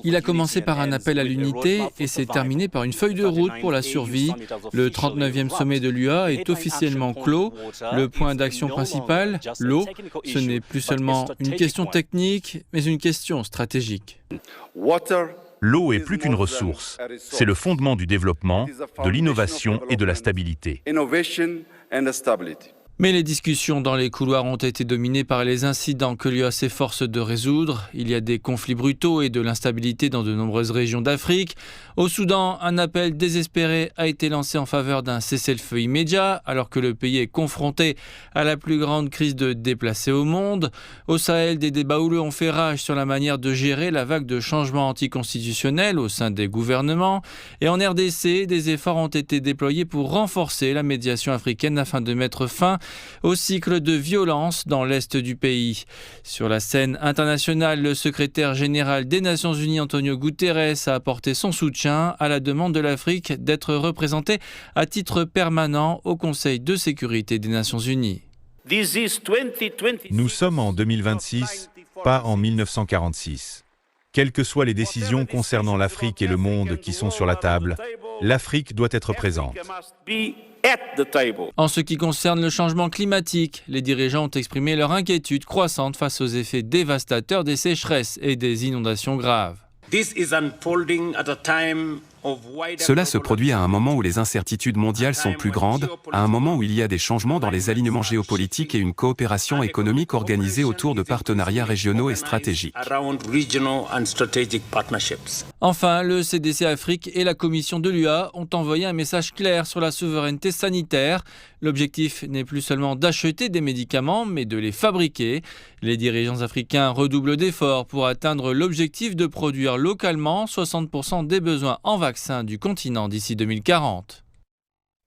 Il a commencé par un appel à l'unité et s'est terminé par une feuille de route pour la survie. Le 39e sommet de l'UA est officiellement clos. Le point d'action principal, l'eau, ce n'est plus seulement une question technique, mais une question stratégique. L'eau est plus qu'une ressource. C'est le fondement du développement, de l'innovation et de la stabilité. Mais les discussions dans les couloirs ont été dominées par les incidents que l'UA s'efforce de résoudre. Il y a des conflits brutaux et de l'instabilité dans de nombreuses régions d'Afrique. Au Soudan, un appel désespéré a été lancé en faveur d'un cessez-le-feu immédiat, alors que le pays est confronté à la plus grande crise de déplacés au monde. Au Sahel, des débats houleux ont fait rage sur la manière de gérer la vague de changements anticonstitutionnels au sein des gouvernements. Et en RDC, des efforts ont été déployés pour renforcer la médiation africaine afin de mettre fin au cycle de violence dans l'est du pays. Sur la scène internationale, le secrétaire général des Nations Unies, Antonio Guterres, a apporté son soutien à la demande de l'Afrique d'être représentée à titre permanent au Conseil de sécurité des Nations Unies. Nous sommes en 2026, pas en 1946. Quelles que soient les décisions concernant l'Afrique et le monde qui sont sur la table, l'Afrique doit être présente. En ce qui concerne le changement climatique, les dirigeants ont exprimé leur inquiétude croissante face aux effets dévastateurs des sécheresses et des inondations graves. Cela se produit à un moment où les incertitudes mondiales sont plus grandes, à un moment où il y a des changements dans les alignements géopolitiques et une coopération économique organisée autour de partenariats régionaux et stratégiques. Enfin, le CDC Afrique et la Commission de l'UA ont envoyé un message clair sur la souveraineté sanitaire. L'objectif n'est plus seulement d'acheter des médicaments, mais de les fabriquer. Les dirigeants africains redoublent d'efforts pour atteindre l'objectif de produire localement 60% des besoins en vaccins du continent d'ici 2040.